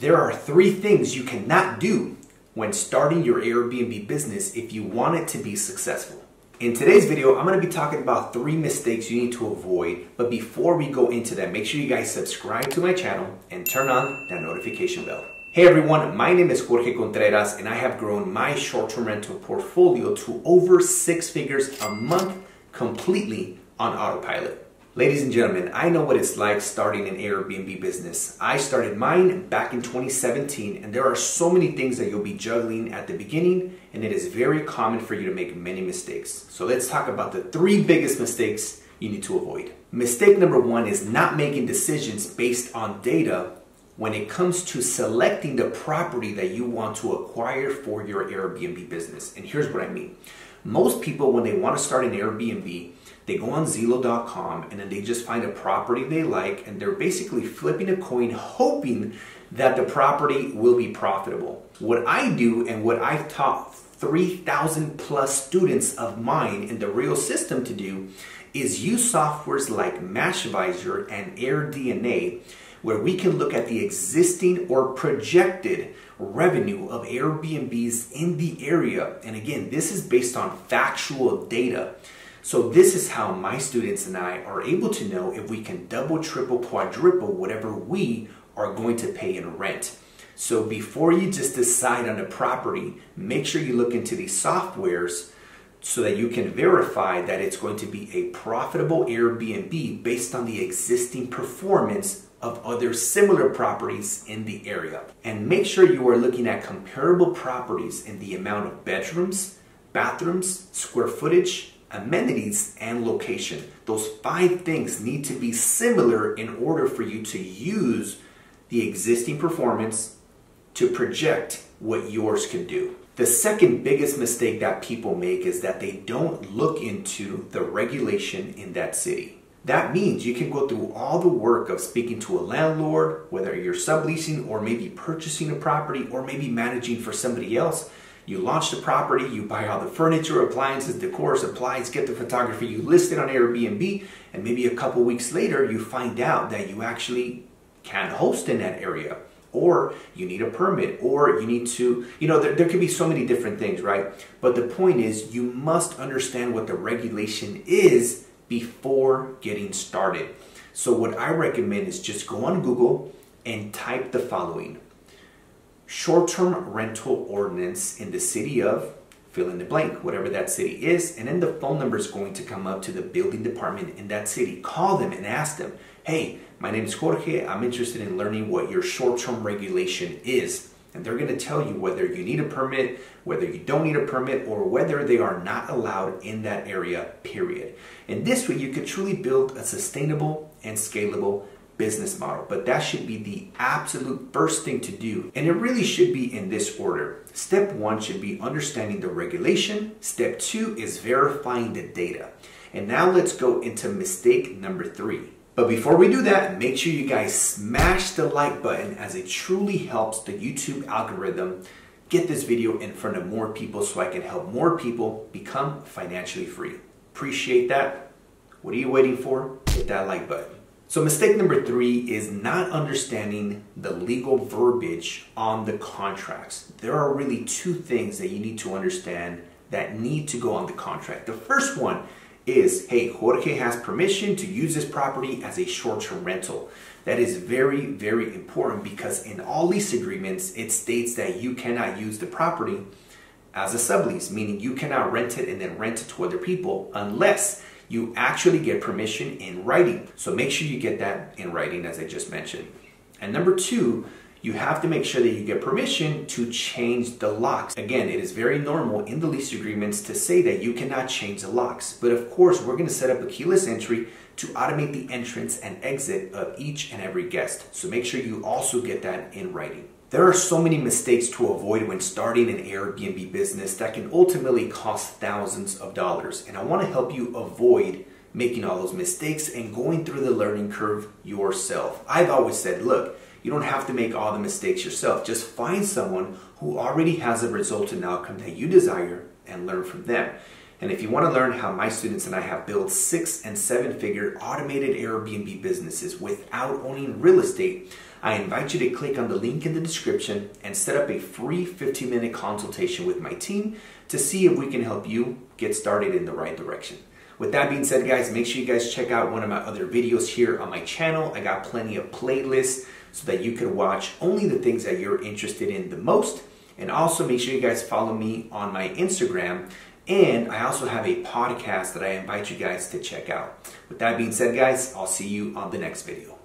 There are 3 things you cannot do when starting your Airbnb business if you want it to be successful. In today's video, I'm going to be talking about 3 mistakes you need to avoid. But before we go into that, make sure you guys subscribe to my channel and turn on that notification bell. Hey everyone, my name is Jorge Contreras and I have grown my short-term rental portfolio to over 6 figures a month completely on autopilot. Ladies and gentlemen, I know what it's like starting an Airbnb business. I started mine back in 2017 and there are so many things that you'll be juggling at the beginning and it is very common for you to make many mistakes. So let's talk about the 3 biggest mistakes you need to avoid. Mistake number 1 is not making decisions based on data when it comes to selecting the property that you want to acquire for your Airbnb business. And here's what I mean. Most people, when they want to start an Airbnb, they go on Zillow.com and then they just find a property they like and they're basically flipping a coin hoping that the property will be profitable. What I do and what I've taught 3,000 plus students of mine in the real system to do is use softwares like Mashvisor and AirDNA, where we can look at the existing or projected revenue of Airbnbs in the area. And again, this is based on factual data. So this is how my students and I are able to know if we can double, triple, quadruple whatever we are going to pay in rent. So before you just decide on a property, make sure you look into these softwares so that you can verify that it's going to be a profitable Airbnb based on the existing performance of other similar properties in the area. And make sure you are looking at comparable properties in the amount of bedrooms, bathrooms, square footage, amenities, and location. Those 5 things need to be similar in order for you to use the existing performance to project what yours can do. The second biggest mistake that people make is that they don't look into the regulation in that city. That means you can go through all the work of speaking to a landlord, whether you're subleasing or maybe purchasing a property or maybe managing for somebody else. You launch the property, you buy all the furniture, appliances, decor, supplies, get the photography, you list it on Airbnb, and maybe a couple weeks later you find out that you actually can't host in that area, or you need a permit, or you need to, there could be so many different things, right? But the point is you must understand what the regulation is before getting started. So what I recommend is just go on Google and type the following: short-term rental ordinance in the city of fill in the blank, whatever that city is, and then the phone number is going to come up to the building department in that city. Call them and ask them, hey, my name is Jorge, I'm interested in learning what your short-term regulation is. And they're going to tell you whether you need a permit, whether you don't need a permit, or whether they are not allowed in that area, period. And this way you could truly build a sustainable and scalable business model. But that should be the absolute first thing to do. And it really should be in this order. Step 1 should be understanding the regulation. Step 2 is verifying the data. And now let's go into mistake number 3. But before we do that, make sure you guys smash the like button, as it truly helps the YouTube algorithm get this video in front of more people so I can help more people become financially free. Appreciate that. What are you waiting for? Hit that like button. So mistake number 3 is not understanding the legal verbiage on the contracts. There are really 2 things that you need to understand that need to go on the contract. The first one is, hey, Jorge has permission to use this property as a short-term rental. That is very, very important because in all lease agreements, it states that you cannot use the property as a sublease, meaning you cannot rent it and then rent it to other people unless you actually get permission in writing. So make sure you get that in writing, as I just mentioned. And number 2, you have to make sure that you get permission to change the locks. Again, it is very normal in the lease agreements to say that you cannot change the locks. But of course, we're going to set up a keyless entry to automate the entrance and exit of each and every guest. So make sure you also get that in writing. There are so many mistakes to avoid when starting an Airbnb business that can ultimately cost thousands of dollars. And I want to help you avoid making all those mistakes and going through the learning curve yourself. I've always said, look, you don't have to make all the mistakes yourself. Just find someone who already has a result and outcome that you desire and learn from them. And if you want to learn how my students and I have built 6- and 7-figure automated Airbnb businesses without owning real estate, I invite you to click on the link in the description and set up a free 15-minute consultation with my team to see if we can help you get started in the right direction. With that being said, guys, make sure you guys check out one of my other videos here on my channel. I got plenty of playlists so that you can watch only the things that you're interested in the most. And also make sure you guys follow me on my Instagram. And I also have a podcast that I invite you guys to check out. With that being said, guys, I'll see you on the next video.